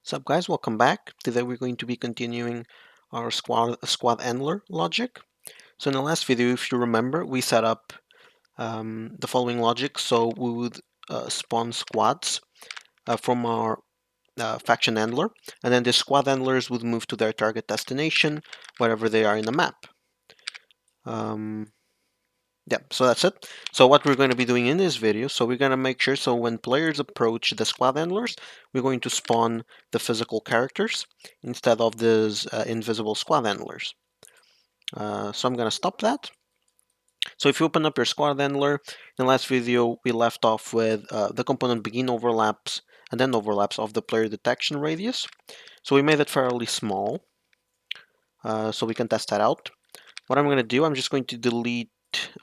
What's up, guys? Welcome back. Today we're going to be continuing our squad handler logic. So in the last video, if you remember, we set up the following logic. So we would spawn squads from our faction handler, and then the squad handlers would move to their target destination, wherever they are in the map. Yeah, so that's it. So what we're going to be doing in this video, so we're going to make sure so when players approach the squad handlers, we're going to spawn the physical characters instead of these invisible squad handlers. So I'm going to stop that. So if you open up your squad handler, in the last video we left off with the component begin overlaps and then overlaps of the player detection radius. So we made it fairly small, so we can test that out. What I'm going to do, I'm just going to delete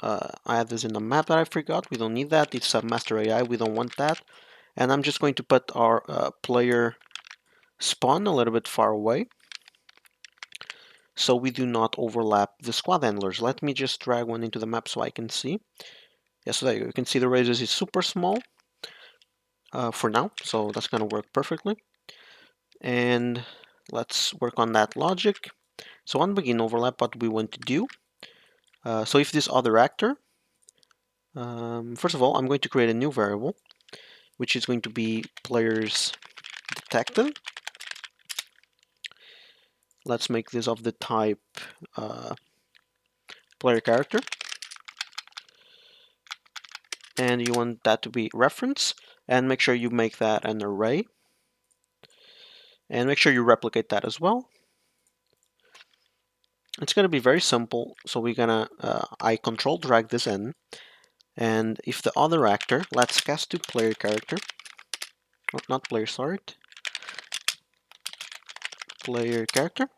I have this in the map that I forgot. We don't need that. It's a master AI. We don't want that. And I'm just going to put our player spawn a little bit far away so we do not overlap the squad handlers. Let me just drag one into the map so I can see. Yeah, so there you can see the radius is super small for now. So that's going to work perfectly. And let's work on that logic. So on begin overlap, what we want to do. So if this other actor, first of all, I'm going to create a new variable, which is going to be players detected. Let's make this of the type player character. And you want that to be reference. And make sure you make that an array. And make sure you replicate that as well. It's going to be very simple. So we're going to, I control drag this in. And if the other actor, let's cast to player character. Not player, sorry. Player character.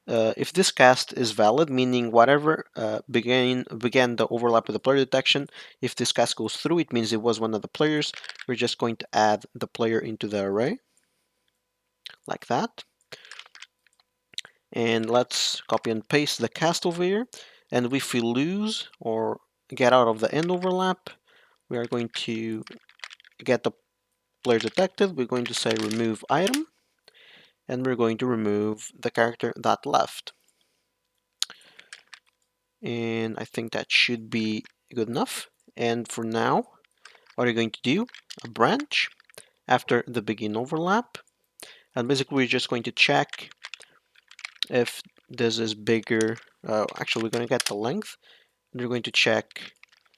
If this cast is valid, meaning whatever began the overlap with the player detection, if this cast goes through, it means it was one of the players. We're just going to add the player into the array, like that. And let's copy and paste the cast over here. And if we lose or get out of the end overlap, we are going to get the player detected. We're going to say remove item, and we're going to remove the character that left. And I think that should be good enough. And for now, what are you going to do? A branch after the begin overlap. And basically, we're just going to check if this is bigger. Actually, we're going to get the length. And we're going to check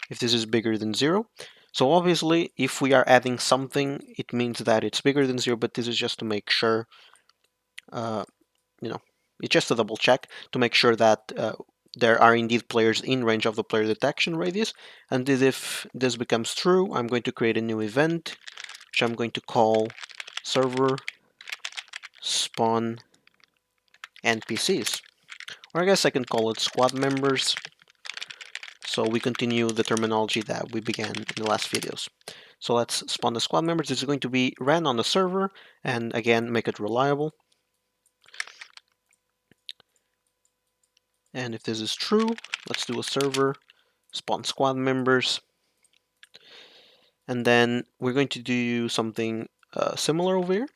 if this is bigger than 0. So obviously, if we are adding something, it means that it's bigger than 0, but this is just to make sure, it's just a double check to make sure that there are indeed players in range of the player detection radius. And if this becomes true, I'm going to create a new event, which I'm going to call server spawn NPCs. Or I guess I can call it squad members. So we continue the terminology that we began in the last videos. So let's spawn the squad members. This is going to be ran on the server, and again, make it reliable. And if this is true, let's do a server spawn squad members. And then we're going to do something similar over here.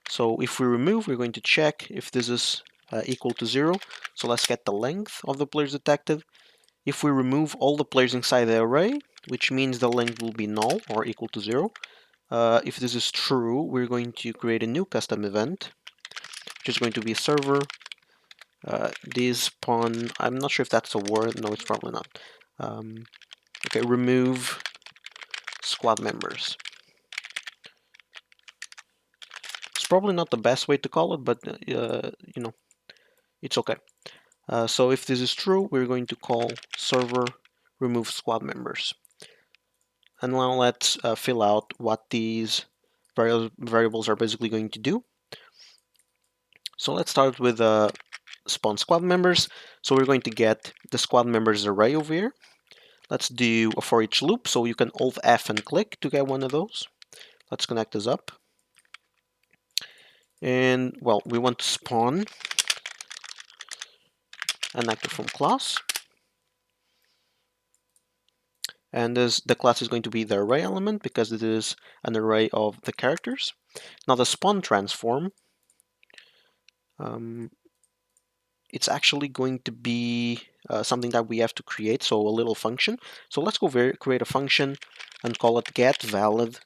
So if we remove, we're going to check if this is equal to 0. So let's get the length of the players detected. If we remove all the players inside the array, which means the length will be null or equal to 0. If this is true, we're going to create a new custom event, which is going to be server despawn. I'm not sure if that's a word. No, it's probably not. Okay, remove squad members. It's probably not the best way to call it, but it's okay. So if this is true, we're going to call server remove squad members. And now let's fill out what these variables are basically going to do. So let's start with spawn squad members. So we're going to get the squad members array over here. Let's do a for each loop. So you can Alt F and click to get one of those. Let's connect this up. And well, we want to spawn an actor from class. And the class is going to be the array element because it is an array of the characters. Now the spawn transform, it's actually going to be something that we have to create, so a little function. So let's go create a function and call it get valid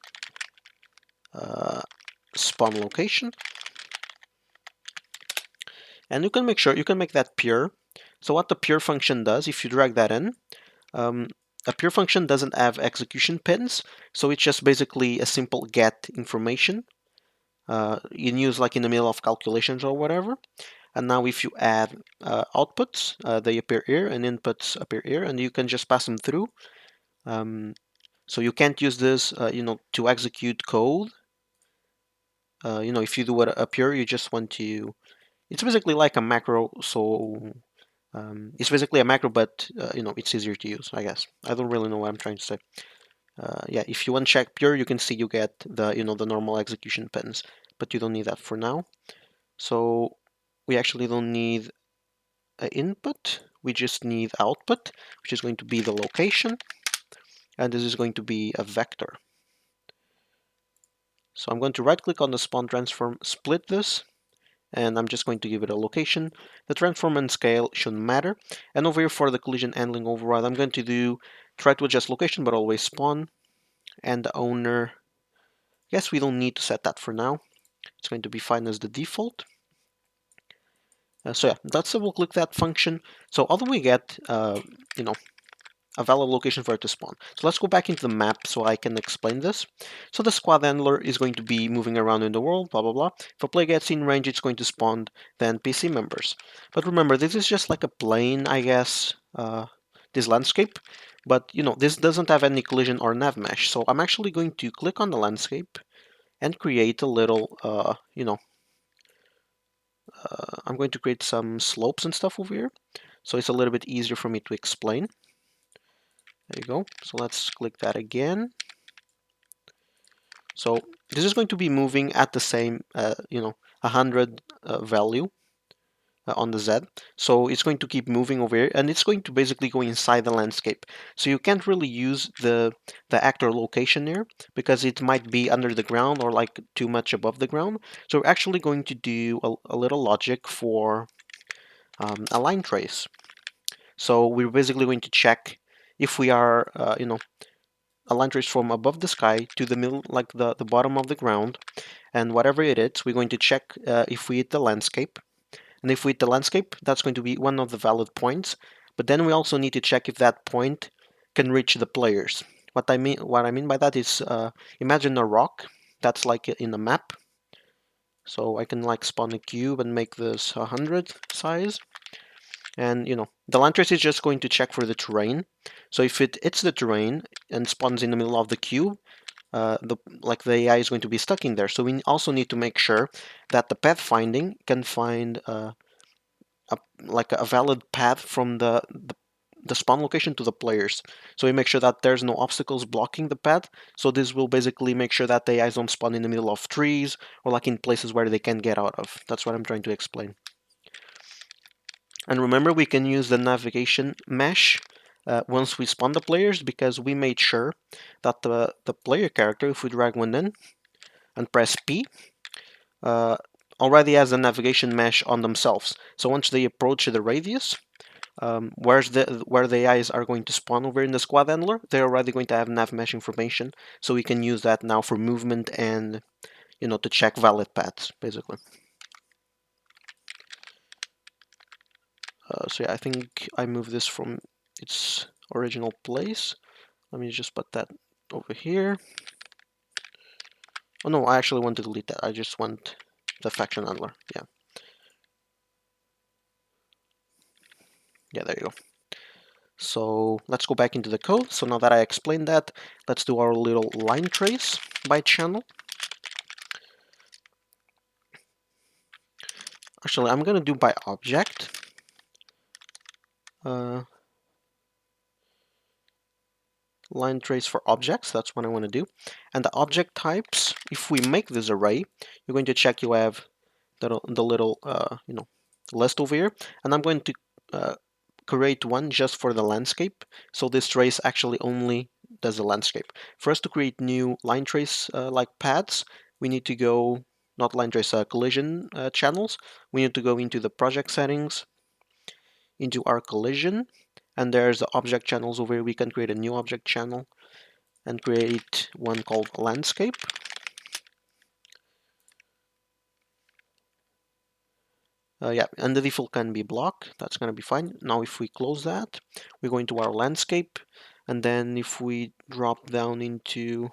spawn location. And you can make that pure. So what the pure function does, if you drag that in, a pure function doesn't have execution pins, so it's just basically a simple get information. You can use like in the middle of calculations or whatever. And now if you add outputs, they appear here, and inputs appear here, and you can just pass them through. So you can't use this, to execute code. If you do a pure, you just want to. It's basically like a macro, so it's basically a macro, but it's easier to use, I guess. I don't really know what I'm trying to say. Yeah, if you uncheck pure, you can see you get the normal execution pins, but you don't need that for now. So we actually don't need an input. We just need output, which is going to be the location, and this is going to be a vector. So I'm going to right click on the spawn transform, split this, and I'm just going to give it a location. The transform and scale shouldn't matter. And over here for the collision handling override, I'm going to try to adjust location, but always spawn. And the owner, yes, we don't need to set that for now. It's going to be fine as the default. So yeah, let's double click that function. So how do we get, a valid location for it to spawn? So let's go back into the map so I can explain this. So the squad handler is going to be moving around in the world, blah, blah, blah. If a player gets in range, it's going to spawn the NPC members. But remember, this is just like a plane, I guess, this landscape. But, this doesn't have any collision or nav mesh. So I'm actually going to click on the landscape and create a little, I'm going to create some slopes and stuff over here. So it's a little bit easier for me to explain. There you go. So let's click that again. So this is going to be moving at the same, 100 value on the Z. So it's going to keep moving over here, and it's going to basically go inside the landscape. So you can't really use the actor location here because it might be under the ground or like too much above the ground. So we're actually going to do a little logic for a line trace. So we're basically going to check if we are, a line trace from above the sky to the middle, like the bottom of the ground, and whatever it is, we're going to check if we hit the landscape. And if we hit the landscape, that's going to be one of the valid points. But then we also need to check if that point can reach the players. What I mean by that is, imagine a rock that's like in a map. So I can like spawn a cube and make this 100 size. And the line trace is just going to check for the terrain. So if it hits the terrain and spawns in the middle of the cube, the AI is going to be stuck in there. So we also need to make sure that the path finding can find a valid path from the spawn location to the players. So we make sure that there's no obstacles blocking the path. So this will basically make sure that the AIs don't spawn in the middle of trees or like in places where they can get out of. That's what I'm trying to explain. And remember, we can use the navigation mesh once we spawn the players, because we made sure that the player character, if we drag one in and press P, already has a navigation mesh on themselves. So once they approach the radius, where the AIs are going to spawn over in the squad handler, they're already going to have nav mesh information. So we can use that now for movement and to check valid paths, basically. So yeah, I think I moved this from its original place. Let me just put that over here. Oh no, I actually want to delete that. I just want the faction handler. Yeah, there you go. So let's go back into the code. So now that I explained that, let's do our little line trace by channel. Actually, I'm gonna do by object. Line trace for objects, that's what I want to do. And the object types, if we make this array, you're going to check you have the little list over here, and I'm going to create one just for the landscape. So this trace actually only does the landscape. For us to create new line trace like paths, we need to go, not line trace, collision channels. We need to go into the project settings, into our collision, and there's the object channels over here. We can create a new object channel and create one called landscape. Yeah, and the default can be block. That's going to be fine. Now, if we close that, we go into our landscape, and then if we drop down into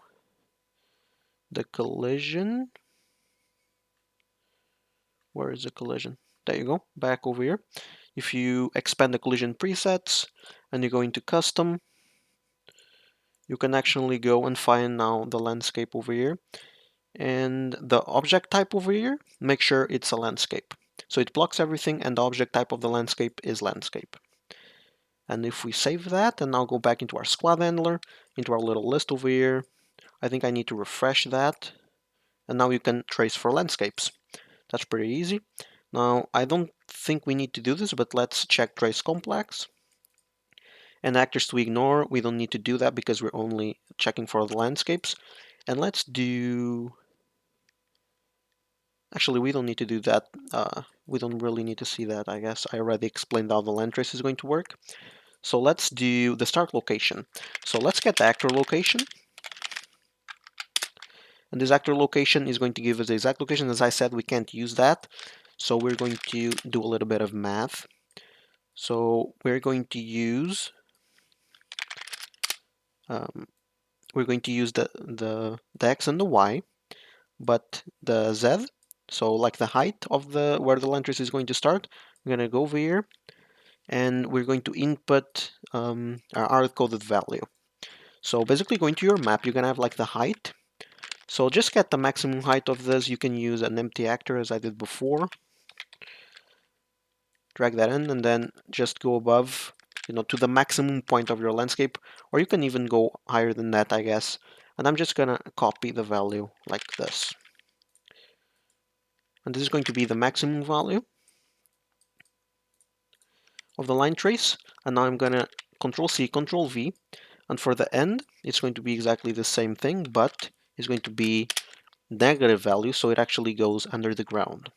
the collision, where is the collision? There you go, back over here. If you expand the collision presets and you go into custom, you can actually go and find now the landscape over here. And the object type over here, make sure it's a landscape. So it blocks everything, and the object type of the landscape is landscape. And if we save that and now go back into our squad handler, into our little list over here, I think I need to refresh that. And now you can trace for landscapes. That's pretty easy. Now, I don't think we need to do this, but let's check trace complex. And actors to ignore, we don't need to do that because we're only checking for the landscapes. And let's do... Actually, we don't need to do that. We don't really need to see that, I guess. I already explained how the land trace is going to work. So let's do the start location. So let's get the actor location. And this actor location is going to give us the exact location. As I said, we can't use that. So we're going to do a little bit of math. So we're going to use the X and the Y, but the Z, so like the height of the where the land trace is going to start, we're going to go over here and we're going to input our hard-coded value. So basically going to your map, you're going to have like the height. So just get the maximum height of this. You can use an empty actor as I did before. Drag that in and then just go above, to the maximum point of your landscape, or you can even go higher than that, I guess. And I'm just gonna copy the value like this. And this is going to be the maximum value of the line trace. And now I'm gonna Control C, Control V. And for the end, it's going to be exactly the same thing, but it's going to be negative value, so it actually goes under the ground.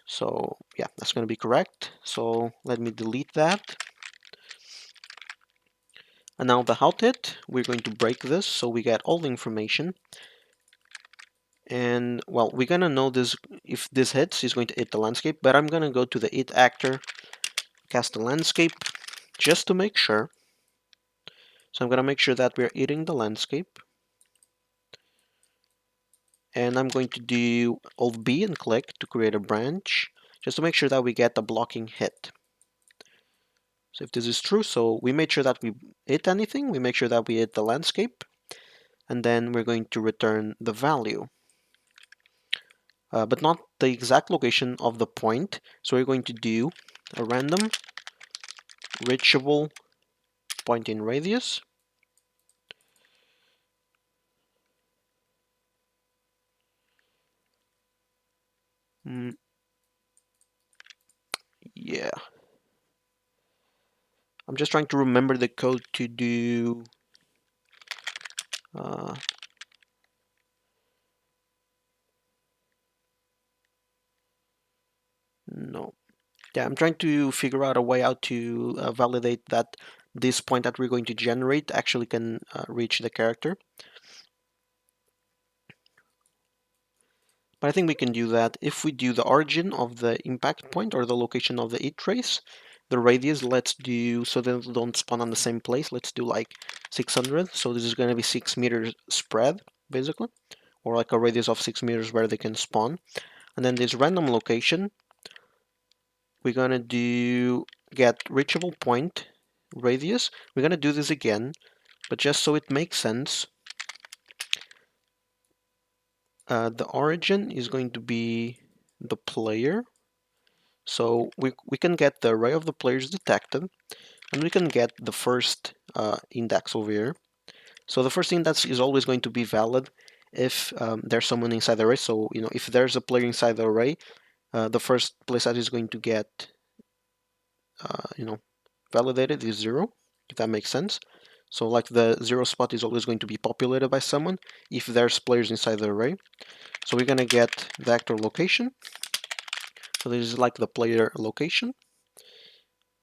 So yeah, that's going to be correct. So let me delete that. And now the out hit, we're going to break this so we get all the information. And well, we're going to know this if this hits, is going to hit the landscape, but I'm going to go to the hit actor, cast the landscape, just to make sure. So I'm going to make sure that we're hitting the landscape. And I'm going to do Alt B and click to create a branch, just to make sure that we get the blocking hit. So if this is true, so we made sure that we hit anything, we make sure that we hit the landscape, and then we're going to return the value. But not the exact location of the point. So we're going to do a random reachable point in radius. Yeah. I'm just trying to remember the code to do... no. Yeah, I'm trying to figure out a way out to validate that this point that we're going to generate actually can reach the character. But I think we can do that. If we do the origin of the impact point or the location of the hit trace, the radius, let's do, so they don't spawn on the same place, let's do like 600. So this is going to be 6 meters spread, basically, or like a radius of 6 meters where they can spawn. And then this random location, we're going to do get reachable point radius. We're going to do this again, but just so it makes sense, the origin is going to be the player. So we can get the array of the players detected, and we can get the first index over here. So the first index is always going to be valid if there's someone inside the array. So if there's a player inside the array, the first place that is going to get validated is 0, if that makes sense. So like the 0 spot is always going to be populated by someone if there's players inside the array. So we're going to get the actor location. So this is like the player location,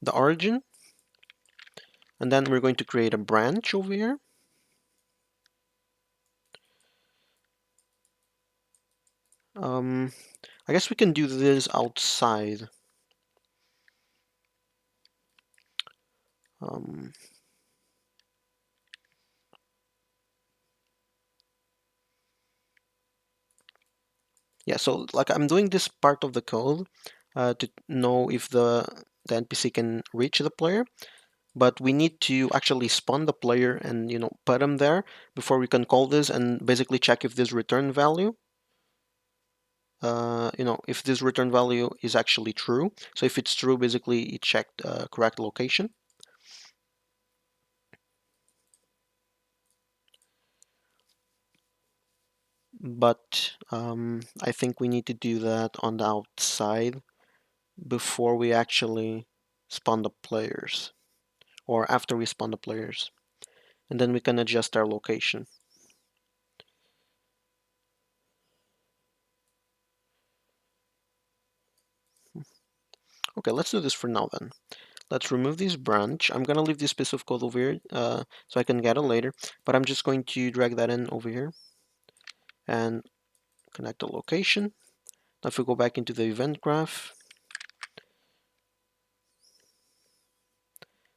the origin, and then we're going to create a branch over here. I guess we can do this outside. Um, yeah, so like I'm doing this part of the code to know if the NPC can reach the player, but we need to actually spawn the player and put him there before we can call this and basically check if this return value if this return value is actually true. So if it's true, basically it checked correct location. But I think we need to do that on the outside before we actually spawn the players, or after we spawn the players, and then we can adjust our location. Okay, let's do this for now then. Let's remove this branch. I'm gonna leave this piece of code over here so I can get it later, but I'm just going to drag that in over here and connect the location. Now if we go back into the event graph,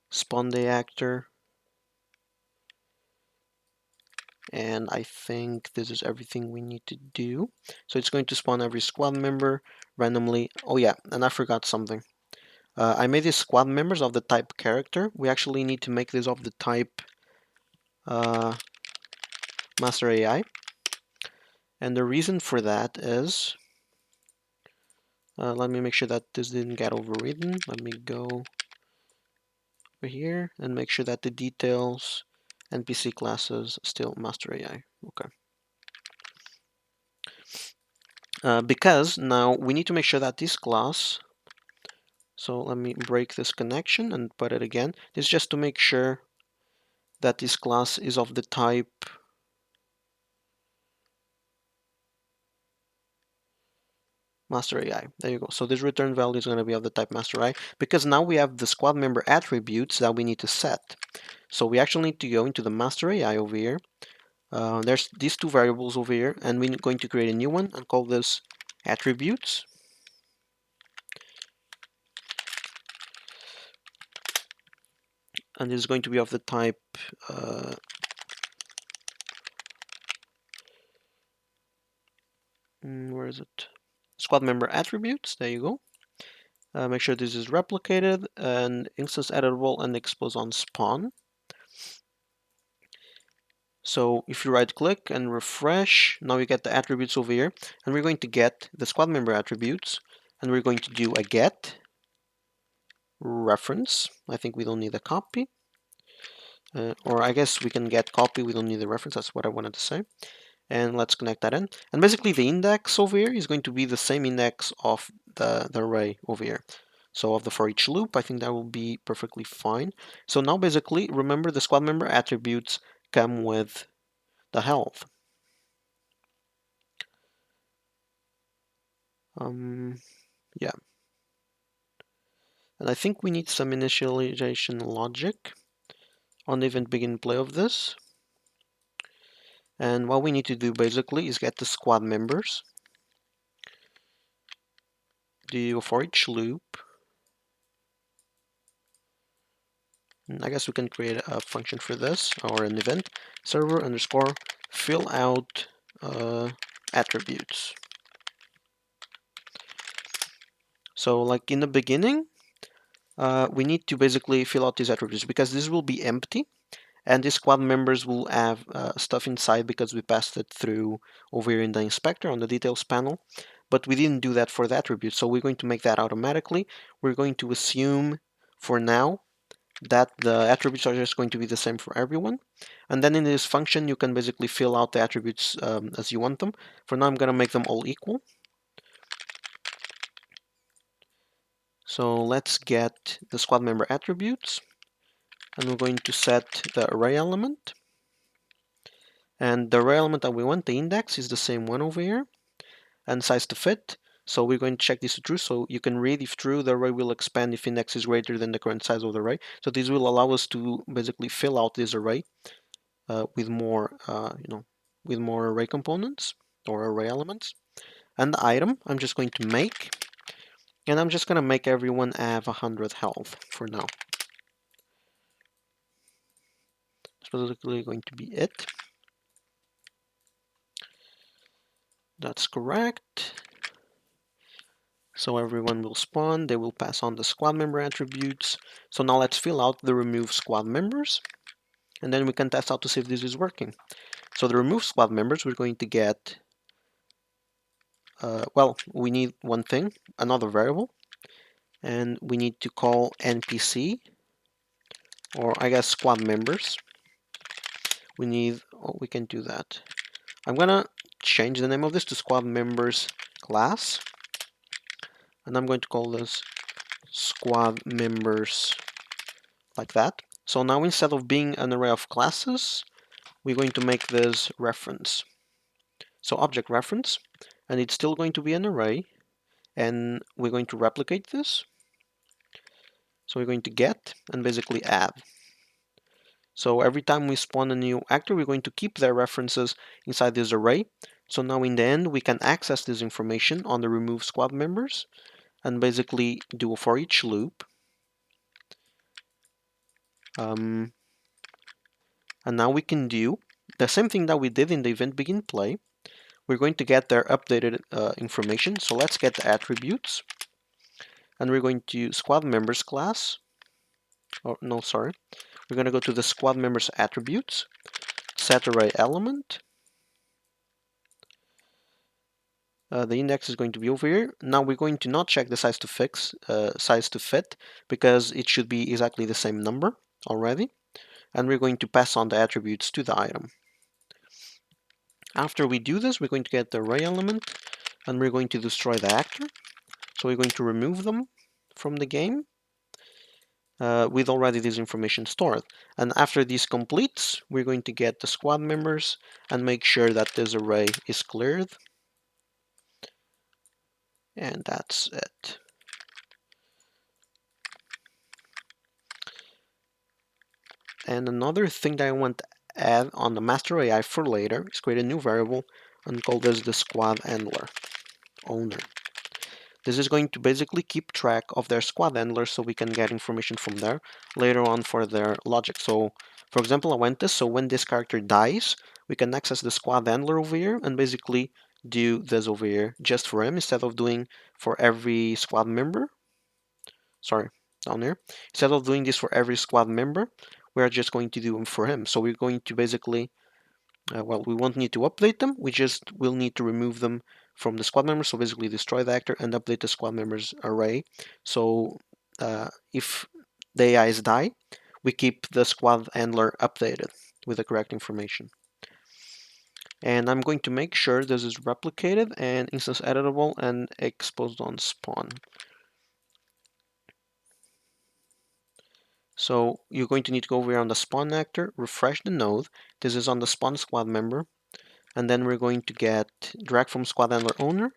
spawn the actor, and I think this is everything we need to do. So it's going to spawn every squad member randomly. Oh yeah, and I forgot something. I made these squad members of the type character. We actually need to make this of the type master AI. And the reason for that is, let me make sure that this didn't get overridden. Let me go over here and make sure that the details NPC classes still master AI. Okay. Because now we need to make sure that this class, so let me break this connection and put it again. This is just to make sure that this class is of the type master AI. There you go. So this return value is going to be of the type master AI because now we have the squad member attributes that we need to set. So we actually need to go into the master AI over here. There's these two variables over here, and we're going to create a new one and call this attributes. And this is going to be of the type where is it? Squad member attributes. There you go. Make sure this is replicated and instance editable and expose on spawn. So if you right click and refresh, now you get the attributes over here, and we're going to get the squad member attributes, and we're going to do a get reference. I think we don't need a copy, or I guess we can get copy, we don't need the reference, that's what I wanted to say. And let's connect that in. And basically the index over here is going to be the same index of the array over here. So of the for each loop, I think that will be perfectly fine. So now basically, remember the squad member attributes come with the health. Yeah. And I think we need some initialization logic on the event begin play of this. And what we need to do basically is get the squad members, do for each loop. And I guess we can create a function for this, or an event, server underscore fill out attributes. So like in the beginning, we need to basically fill out these attributes because this will be empty. And the squad members will have stuff inside because we passed it through over here in the inspector on the details panel. But we didn't do that for the attribute, so we're going to make that automatically. We're going to assume for now that the attributes are just going to be the same for everyone. And then in this function, you can basically fill out the attributes as you want them. For now, I'm going to make them all equal. So let's get the squad member attributes. and we're going to set the array element. And the array element that we want, the index, is the same one over here, and size to fit. So we're going to check this to true, so you can read if true, the array will expand if index is greater than the current size of the array. So this will allow us to basically fill out this array with more, with more array components or array elements. And the item, I'm just going to make, and I'm just going to make everyone have 100 health for now. That's basically going to be it. That's correct. So everyone will spawn, they will pass on the squad member attributes. So now let's fill out the remove squad members, and then we can test out to see if this is working. So the remove squad members, we're going to get, well, we need one thing, another variable, and we need to call NPC, or I guess squad members. We need, oh, we can do that. I'm gonna change the name of this to squad members class, and I'm going to call this squad members like that. So now instead of being an array of classes, we're going to make this reference. So object reference, and it's still going to be an array, and we're going to replicate this. So we're going to get and basically add. So every time we spawn a new actor, we're going to keep their references inside this array. So now in the end, we can access this information on the remove squad members and basically do a for each loop. And now we can do the same thing that we did in the event begin play. We're going to get their updated information. So let's get the attributes. And we're going to squad members class. Oh, no, sorry. We're going to go to the squad members attributes, set array element. The index is going to be over here. Now we're going to not check the size to fit, because it should be exactly the same number already. And we're going to pass on the attributes to the item. After we do this, we're going to get the array element, and we're going to destroy the actor. So we're going to remove them from the game with already this information stored. And after this completes, we're going to get the squad members and make sure that this array is cleared. And that's it. And another thing that I want to add on the master AI for later is create a new variable and call this the squad handler owner. This is going to basically keep track of their squad handlers so we can get information from there later on for their logic. So for example, I want this, so when this character dies, we can access the squad handler over here and basically do this over here just for him instead of doing for every squad member. Sorry, down here. Instead of doing this for every squad member, we're just going to do them for him. So we're going to basically, well, we won't need to update them. We just will need to remove them from the squad members. So basically destroy the actor and update the squad members array. So if the AIs die, we keep the squad handler updated with the correct information. And I'm going to make sure this is replicated and instance editable and exposed on spawn. So you're going to need to go over here on the spawn actor, refresh the node. This is on the spawn squad member. And then we're going to get drag from squad handler owner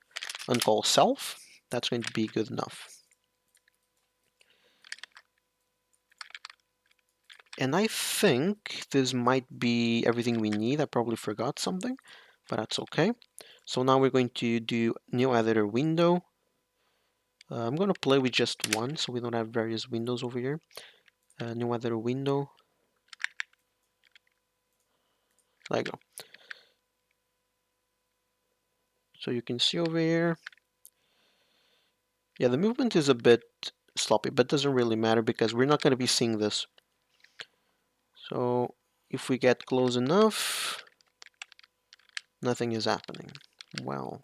and call self. That's going to be good enough. And I think this might be everything we need. I probably forgot something, but that's okay. So now we're going to do new editor window. I'm going to play with just one so we don't have various windows over here. New editor window. There you go. So you can see over here. Yeah, the movement is a bit sloppy, but doesn't really matter because we're not going to be seeing this. So if we get close enough, nothing is happening. Well,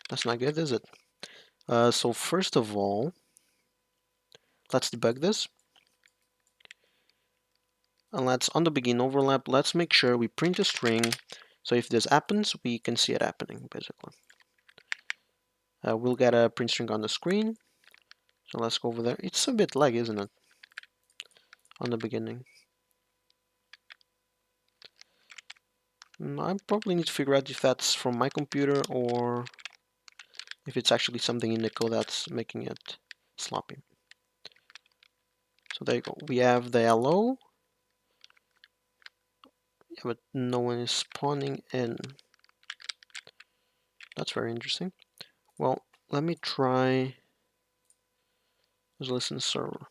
that's not good, is it? So first of all, let's debug this. And let's, on the begin overlap, let's make sure we print a string. So if this happens, we can see it happening, basically. We'll get a print string on the screen. So let's go over there. It's a bit lag, isn't it? on the beginning. I probably need to figure out if that's from my computer or if it's actually something in the code that's making it sloppy. So there you go. We have the hello, yeah, but no one is spawning in. That's very interesting. Well, let me try as listen server.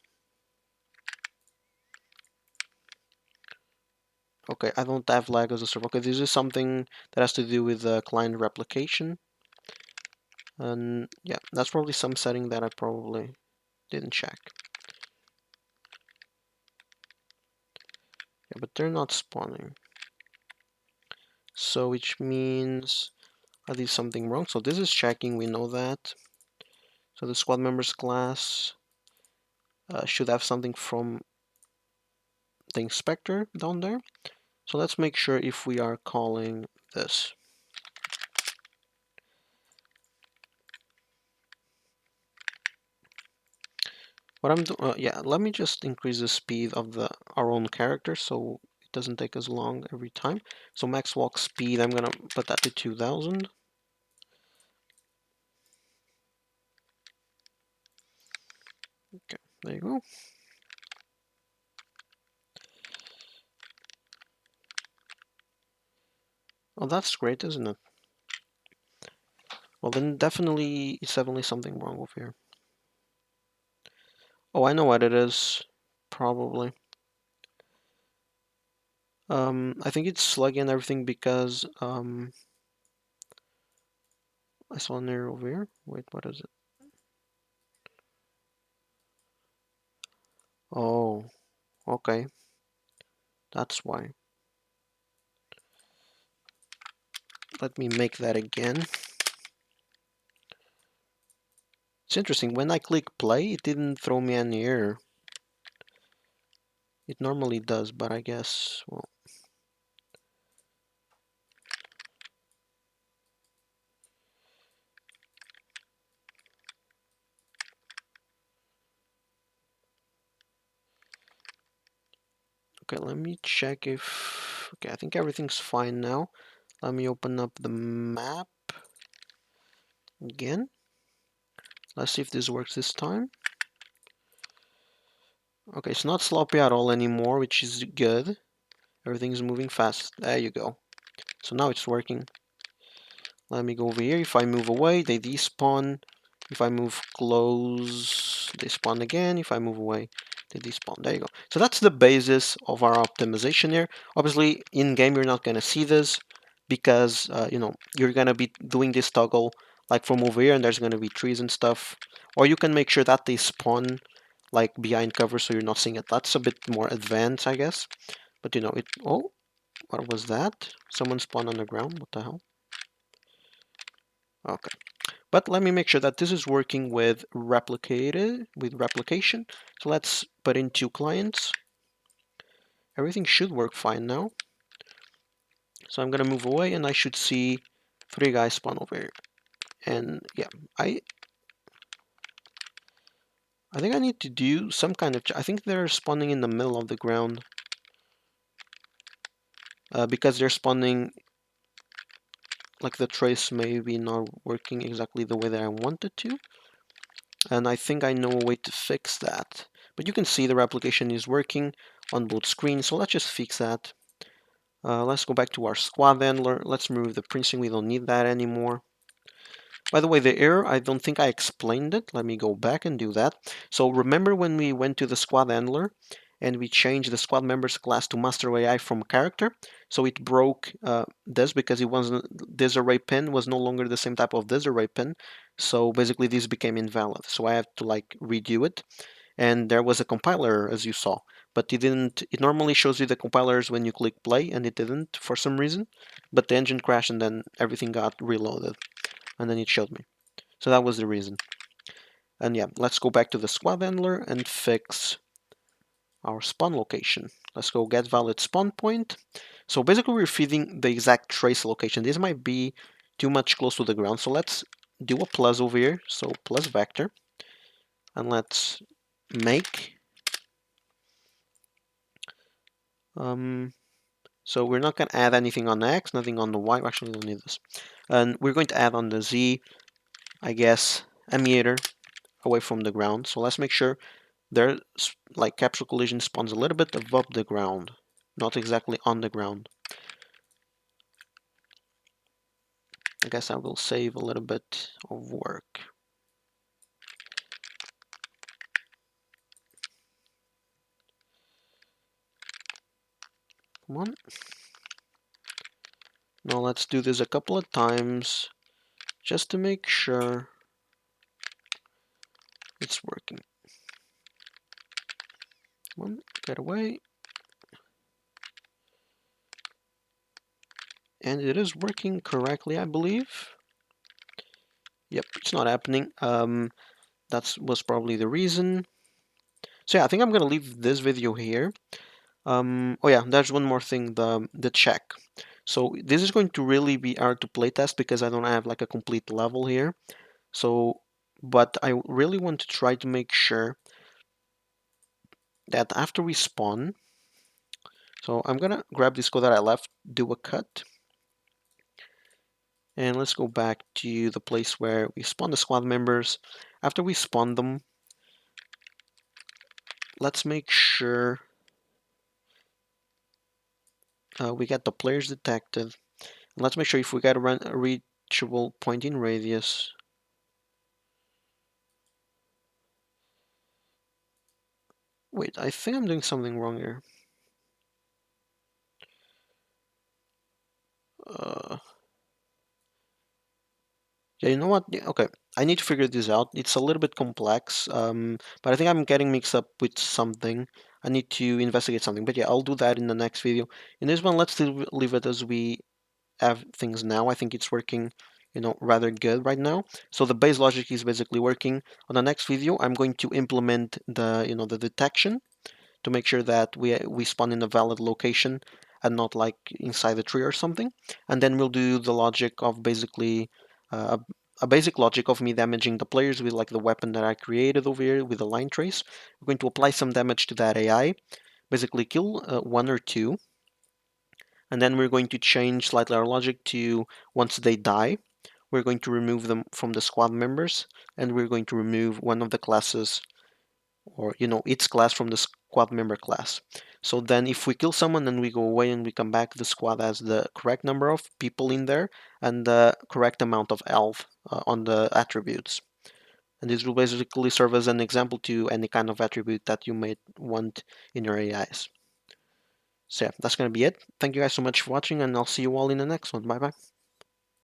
Okay, I don't have lag as a server. Okay, this is something that has to do with the client replication. And yeah, that's probably some setting that I probably didn't check. Yeah, but they're not spawning. So which means I did something wrong. So this is checking, we know that. So the squad members class should have something from the inspector down there. So let's make sure if we are calling this. What I'm doing, yeah, let me just increase the speed of our own character so it doesn't take as long every time. So max walk speed, I'm gonna put that to 2000. Okay, there you go. Oh, that's great, isn't it? Well, then it's definitely something wrong over here. Oh, I know what it is. Probably. I think it's slugging everything because I saw an error over here. Wait, what is it? Oh, okay. That's why. Let me make that again. It's interesting. When I click play, it didn't throw me any error. It normally does, but I guess, well. Okay, let me check if... Okay, I think everything's fine now. Let me open up the map again. Let's see if this works this time. Okay, it's not sloppy at all anymore, which is good. Everything's moving fast. There you go. So now it's working. Let me go over here. If I move away, they despawn. If I move close, they spawn again. If I move away, they despawn. There you go. So that's the basis of our optimization here. Obviously, in-game, you're not going to see this because, you're going to be doing this toggle like from over here and there's going to be trees and stuff. Or you can make sure that they spawn like behind cover so you're not seeing it. That's a bit more advanced, I guess. But, oh, what was that? Someone spawned on the ground. What the hell? Okay. But let me make sure that this is working with replication. So let's put in 2 clients. Everything should work fine now. So I'm gonna move away and I should see 3 guys spawn over here. And yeah, I think I need to do some kind of, I think they're spawning in the middle of the ground. Because they're spawning, like the trace maybe not working exactly the way that I want it to. And I think I know a way to fix that. But you can see the replication is working on both screens, so let's just fix that. Let's go back to our squad handler. Let's remove the printing, we don't need that anymore. By the way, the error, I don't think I explained it. Let me go back and do that. So remember when we went to the squad handler and we changed the squad members class to master AI from character? So it broke this because this array pin was no longer the same type of this array pin. So basically this became invalid. So I have to like redo it. And there was a compiler as you saw, but it normally shows you the compilers when you click play, and it didn't for some reason. But the engine crashed and then everything got reloaded and then it showed me. So that was the reason. And yeah, let's go back to the squad handler and fix our spawn location. Let's go get valid spawn point. So basically we're feeding the exact trace location. This might be too much close to the ground. So let's do a plus over here. So plus vector. And let's make So we're not going to add anything on the X, nothing on the Y. Actually, we don't need this. And we're going to add on the Z, I guess, a meter away from the ground. So let's make sure their like capsule collision spawns a little bit above the ground, not exactly on the ground. I guess I will save a little bit of work. Come on. Now let's do this a couple of times just to make sure it's working. Come on, get away. And it is working correctly, I believe. Yep, it's not happening. That was probably the reason. So yeah, I think I'm gonna leave this video here. Oh yeah, there's one more thing, the check. So this is going to really be hard to playtest because I don't have like a complete level here. So, but I really want to try to make sure that after we spawn, so I'm gonna grab this code that I left, do a cut, and let's go back to the place where we spawn the squad members. After we spawn them, let's make sure we get the players detected. Let's make sure if we got a reachable point in radius. Wait, I think I'm doing something wrong here. Uh, yeah, you know what? Yeah, okay, I need to figure this out. It's a little bit complex, but I think I'm getting mixed up with something. I need to investigate something, but yeah, I'll do that in the next video. In this one, let's leave it as we have things now. I think it's working, rather good right now. So the base logic is basically working. On the next video, I'm going to implement the detection to make sure that we spawn in a valid location and not like inside the tree or something. And then we'll do the logic of basically a basic logic of me damaging the players with like the weapon that I created over here with the line trace. We're going to apply some damage to that AI, basically kill one or two, and then we're going to change slightly our logic to once they die, we're going to remove them from the squad members, and we're going to remove one of the classes or its class from the squad member class. So then if we kill someone and we go away and we come back, the squad has the correct number of people in there and the correct amount of health on the attributes. And this will basically serve as an example to any kind of attribute that you might want in your AIs. So yeah, that's going to be it. Thank you guys so much for watching, and I'll see you all in the next one. Bye bye.